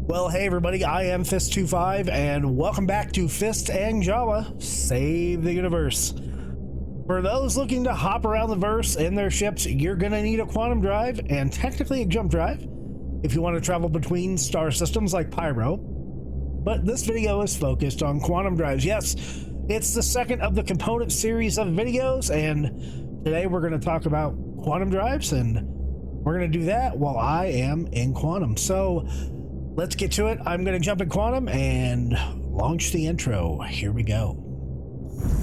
Well, hey everybody, I am Fist-25 and welcome back to Fist and Java, Save the Universe. For those looking to hop around the verse in their ships, you're gonna need a quantum drive and technically a jump drive if you want to travel between star systems like Pyro. But this video is focused on quantum drives. Yes, it's the second of the component series of videos, and today we're going to talk about quantum drives, and we're going to do that while I am in quantum. So let's get to it. I'm going to jump in quantum and launch the intro. Here we go.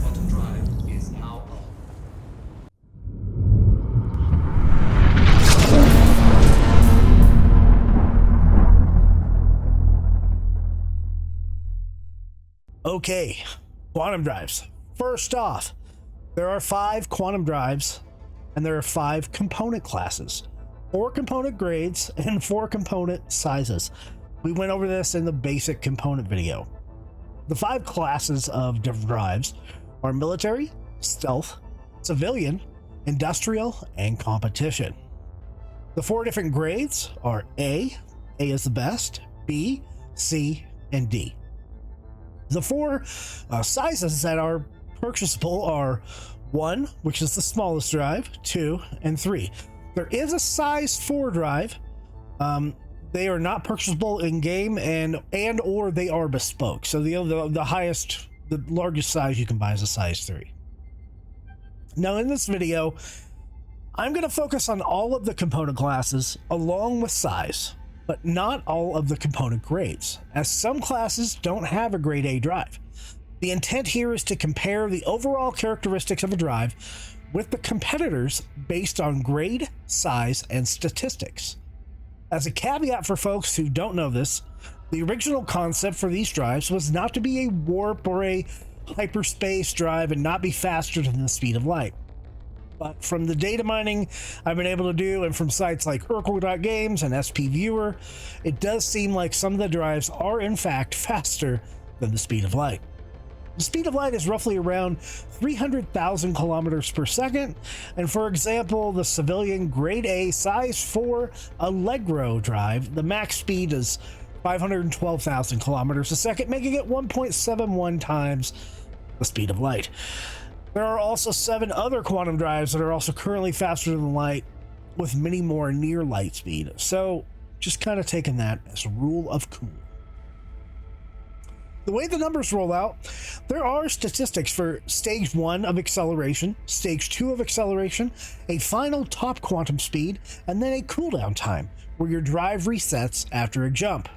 Quantum drive is now on. Okay, quantum drives. First off, there are 5 quantum drives and there are 5 component classes, 4 component grades, and 4 component sizes. We went over this in the basic component video. The 5 classes of drives are military, stealth, civilian, industrial, and competition. The 4 different grades are A is the best, B, C, and D. The 4 sizes that are purchasable are 1, which is the smallest drive, 2, and 3. There is a size 4 drive. They are not purchasable in game and or they are bespoke. So the largest size you can buy is a size 3. Now in this video, I'm going to focus on all of the component classes along with size, but not all of the component grades, as some classes don't have a grade A drive. The intent here is to compare the overall characteristics of a drive with the competitors based on grade, size, and statistics. As a caveat for folks who don't know this, the original concept for these drives was not to be a warp or a hyperspace drive and not be faster than the speed of light. But from the data mining I've been able to do, and from sites like Urkel.games and SP Viewer, it does seem like some of the drives are in fact faster than the speed of light. The speed of light is roughly around 300,000 kilometers per second, and for example, the civilian grade A size 4 Allegro drive, the max speed is 512,000 kilometers a second, making it 1.71 times the speed of light. There are also 7 other quantum drives that are also currently faster than light, with many more near light speed. So just kind of taking that as a rule of cool. The way the numbers roll out, there are statistics for stage 1 of acceleration, stage 2 of acceleration, a final top quantum speed, and then a cooldown time where your drive resets after a jump.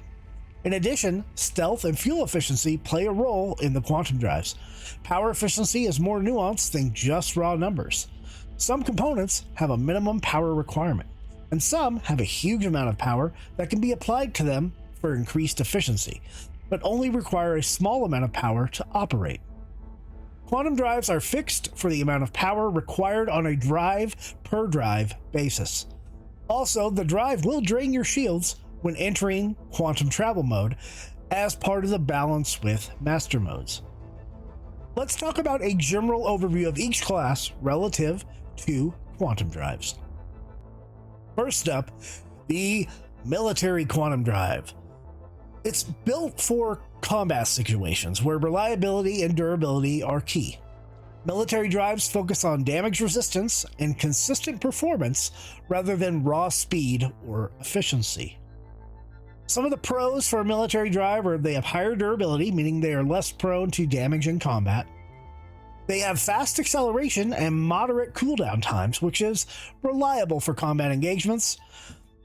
In addition, stealth and fuel efficiency play a role in the quantum drives. Power efficiency is more nuanced than just raw numbers. Some components have a minimum power requirement, and some have a huge amount of power that can be applied to them for increased efficiency, but only require a small amount of power to operate. Quantum drives are fixed for the amount of power required on a drive per drive basis. Also, the drive will drain your shields when entering quantum travel mode as part of the balance with master modes. Let's talk about a general overview of each class relative to quantum drives. First up, the military quantum drive. It's built for combat situations where reliability and durability are key. Military drives focus on damage resistance and consistent performance rather than raw speed or efficiency. Some of the pros for a military drive are they have higher durability, meaning they are less prone to damage in combat. They have fast acceleration and moderate cooldown times, which is reliable for combat engagements.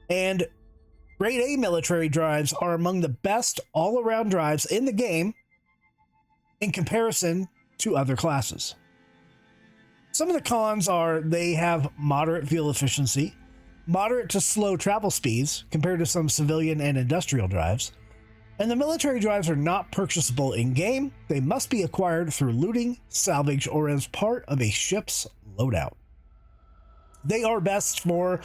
And grade A military drives are among the best all-around drives in the game in comparison to other classes. Some of the cons are they have moderate fuel efficiency, moderate to slow travel speeds compared to some civilian and industrial drives, and the military drives are not purchasable in-game. They must be acquired through looting, salvage, or as part of a ship's loadout. They are best for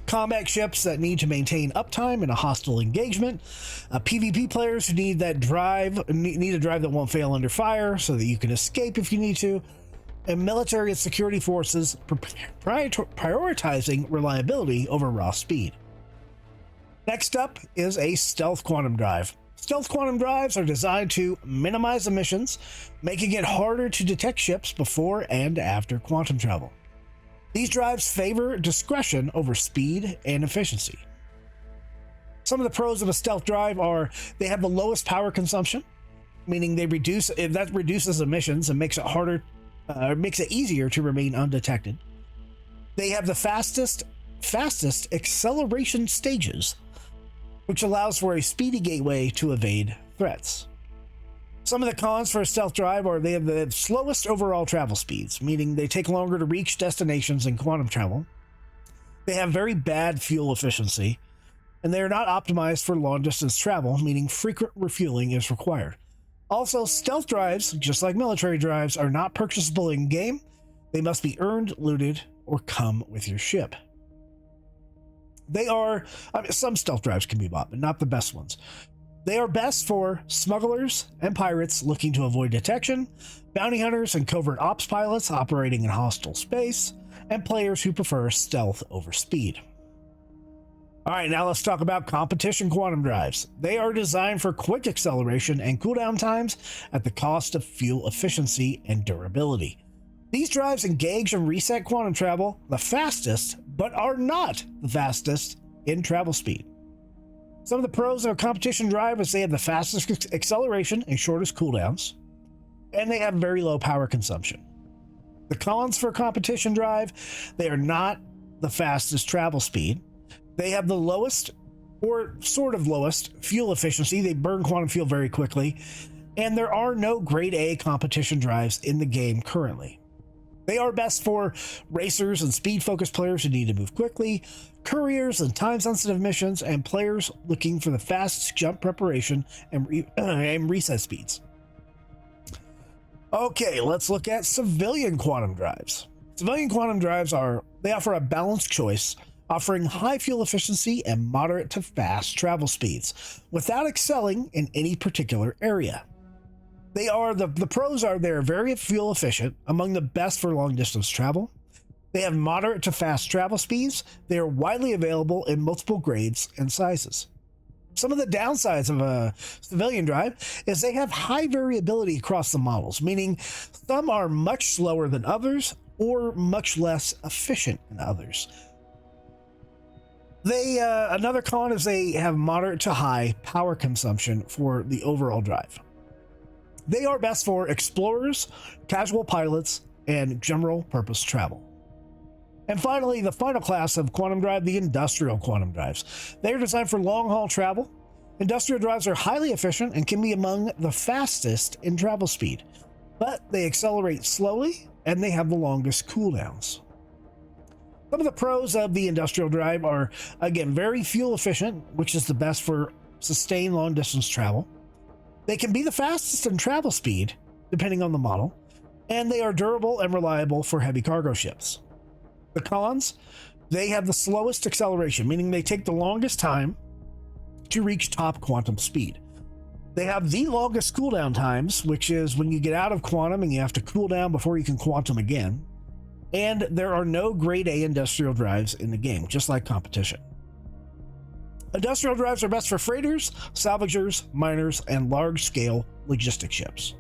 combat ships that need to maintain uptime in a hostile engagement, PvP players who need a drive that won't fail under fire so that you can escape if you need to, and military and security forces prioritizing reliability over raw speed. Next up is a stealth quantum drive. Stealth quantum drives are designed to minimize emissions, making it harder to detect ships before and after quantum travel. These drives favor discretion over speed and efficiency. Some of the pros of a stealth drive are they have the lowest power consumption, meaning that reduces emissions and makes it easier to remain undetected. They have the fastest acceleration stages, which allows for a speedy gateway to evade threats. Some of the cons for a stealth drive are they have the slowest overall travel speeds, meaning they take longer to reach destinations in quantum travel. They have very bad fuel efficiency, and they are not optimized for long distance travel, meaning frequent refueling is required. Also, stealth drives, just like military drives, are not purchasable in game. They must be earned, looted, or come with your ship. Some stealth drives can be bought, but not the best ones. They are best for smugglers and pirates looking to avoid detection, bounty hunters and covert ops pilots operating in hostile space, and players who prefer stealth over speed. All right, now let's talk about competition quantum drives. They are designed for quick acceleration and cooldown times at the cost of fuel efficiency and durability. These drives engage and reset quantum travel the fastest, but are not the fastest in travel speed. Some of the pros of a competition drive is they have the fastest acceleration and shortest cooldowns, and they have very low power consumption. The cons for a competition drive, they are not the fastest travel speed. They have the lowest, or sort of lowest, fuel efficiency. They burn quantum fuel very quickly, and there are no grade A competition drives in the game currently. They are best for racers and speed-focused players who need to move quickly, couriers and time-sensitive missions, and players looking for the fastest jump preparation and reset speeds. Okay, let's look at civilian quantum drives. Civilian quantum drives offer a balanced choice, offering high fuel efficiency and moderate to fast travel speeds, without excelling in any particular area. The pros are they're very fuel efficient, among the best for long distance travel. They have moderate to fast travel speeds. They are widely available in multiple grades and sizes. Some of the downsides of a civilian drive is they have high variability across the models, meaning some are much slower than others or much less efficient than others. Another con is they have moderate to high power consumption for the overall drive. They are best for explorers, casual pilots, and general purpose travel. And finally, the final class of quantum drive, the industrial quantum drives. They are designed for long haul travel. Industrial drives are highly efficient and can be among the fastest in travel speed, but they accelerate slowly and they have the longest cooldowns. Some of the pros of the industrial drive are, again, very fuel efficient, which is the best for sustained long distance travel. They can be the fastest in travel speed, depending on the model, and they are durable and reliable for heavy cargo ships. The cons, they have the slowest acceleration, meaning they take the longest time to reach top quantum speed. They have the longest cooldown times, which is when you get out of quantum and you have to cool down before you can quantum again. And there are no grade A industrial drives in the game, just like competition. Industrial drives are best for freighters, salvagers, miners, and large-scale logistic ships.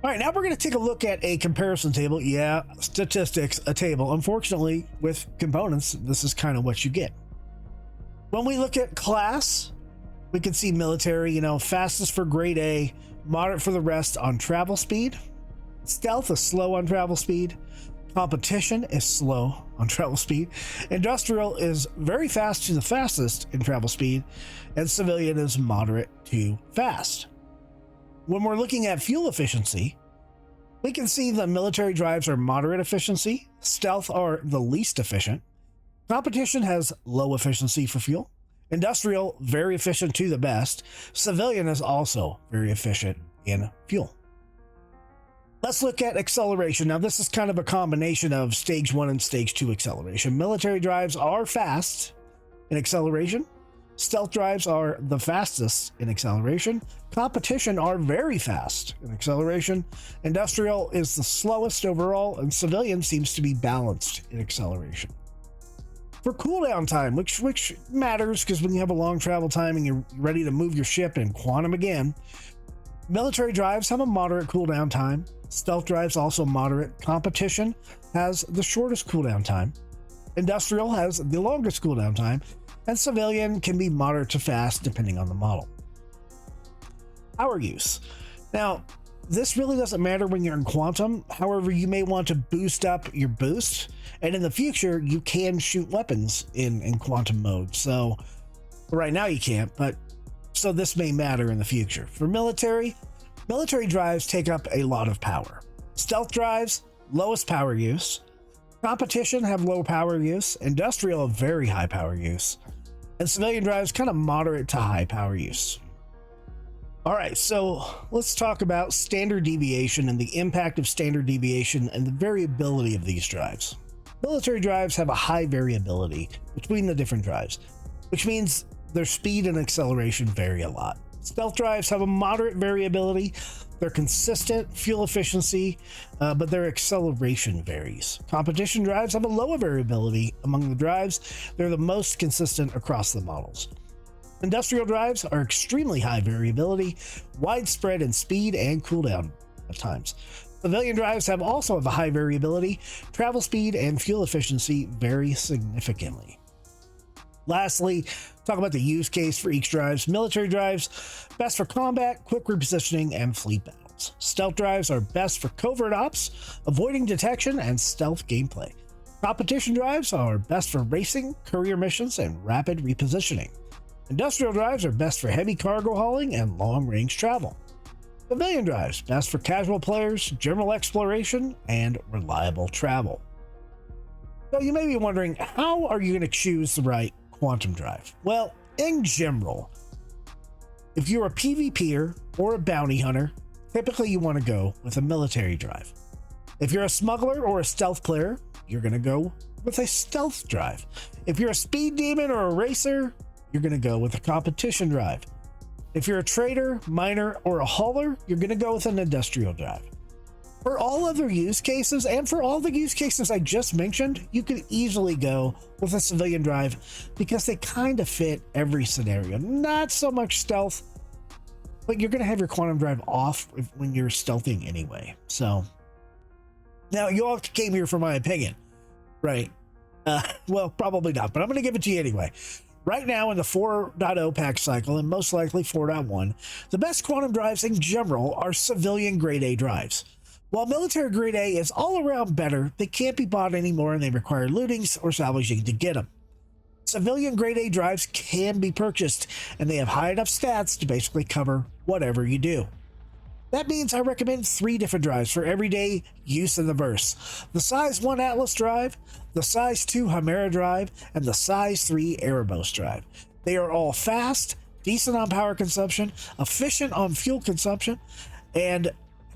All right, now we're going to take a look at a comparison table. Yeah, statistics, a table. Unfortunately, with components, this is kind of what you get. When we look at class, we can see military, fastest for grade A, moderate for the rest on travel speed. Stealth is slow on travel speed. Competition is slow on travel speed. Industrial is very fast to the fastest in travel speed, and civilian is moderate to fast. When we're looking at fuel efficiency, we can see the military drives are moderate efficiency, stealth are the least efficient, competition has low efficiency for fuel, industrial very efficient to the best, civilian is also very efficient in fuel. Let's look at acceleration. Now, this is kind of a combination of stage 1 and stage 2 acceleration. Military drives are fast in acceleration. Stealth drives are the fastest in acceleration. Competition are very fast in acceleration. Industrial is the slowest overall, and civilian seems to be balanced in acceleration. For cooldown time, which matters because when you have a long travel time and you're ready to move your ship in quantum again, military drives have a moderate cooldown time. Stealth drives also moderate. Competition has the shortest cooldown time. Industrial has the longest cooldown time, and civilian can be moderate to fast depending on the model. Power use. Now, this really doesn't matter when you're in quantum. However, you may want to boost up your boost, and in the future you can shoot weapons in quantum mode. So right now you can't, but so this may matter in the future. For military drives take up a lot of power. Stealth drives, lowest power use. Competition have low power use. Industrial have very high power use. And civilian drives kind of moderate to high power use. All right, so let's talk about standard deviation and the impact of standard deviation and the variability of these drives. Military drives have a high variability between the different drives, which means their speed and acceleration vary a lot. Stealth drives have a moderate variability. They're consistent fuel efficiency, but their acceleration varies. Competition drives have a lower variability among the drives. They're the most consistent across the models. Industrial drives are extremely high variability, widespread in speed and cooldown at times. Civilian drives also have a high variability. Travel speed and fuel efficiency vary significantly. Lastly, talk about the use case for each drives. Military drives, best for combat, quick repositioning, and fleet battles. Stealth drives are best for covert ops, avoiding detection, and stealth gameplay. Competition drives are best for racing, courier missions, and rapid repositioning. Industrial drives are best for heavy cargo hauling and long-range travel. Civilian drives, best for casual players, general exploration, and reliable travel. So you may be wondering, how are you going to choose the right quantum drive? Well, in general, if you're a PvPer or a bounty hunter, typically you want to go with a military drive. If you're a smuggler or a stealth player, you're going to go with a stealth drive. If you're a speed demon or a racer, you're going to go with a competition drive. If you're a trader, miner, or a hauler, you're going to go with an industrial drive. For all other use cases, and for all the use cases I just mentioned, you could easily go with a civilian drive because they kind of fit every scenario. Not so much stealth, but you're going to have your quantum drive off when you're stealthing anyway. So now you all came here for my opinion, right? Well, probably not, but I'm going to give it to you anyway. Right now in the 4.0 patch cycle, and most likely 4.1, the best quantum drives in general are civilian grade A drives. While military grade A is all around better, they can't be bought anymore and they require lootings or salvaging to get them. Civilian grade A drives can be purchased, and they have high enough stats to basically cover whatever you do. That means I recommend 3 different drives for everyday use in the verse. The size 1 Atlas drive, the size 2 Chimera drive, and the size 3 Erebos drive. They are all fast, decent on power consumption, efficient on fuel consumption, and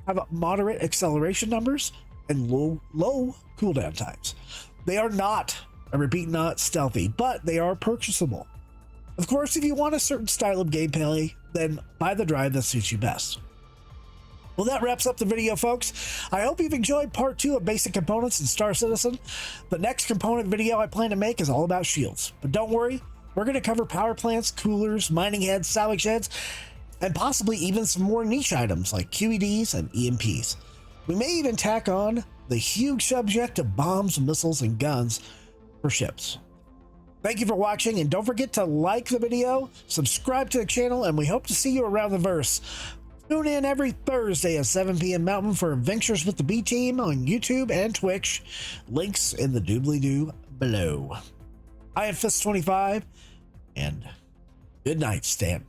have moderate acceleration numbers and low cooldown times. They are not, I repeat, not stealthy, but they are purchasable. Of course, if you want a certain style of gameplay, then buy the drive that suits you best. Well, that wraps up the video, folks. I hope you've enjoyed part 2 of basic components in Star Citizen. The next component video I plan to make is all about shields. But don't worry, we're going to cover power plants, coolers, mining heads, salvage heads, and possibly even some more niche items like QEDs and EMPs. We may even tack on the huge subject of bombs, missiles, and guns for ships. Thank you for watching, and don't forget to like the video, subscribe to the channel, and we hope to see you around the verse. Tune in every Thursday at 7 p.m. Mountain for Adventures with the B Team on YouTube and Twitch. Links in the doobly-doo below. I am Fist-25, and good night, Stan.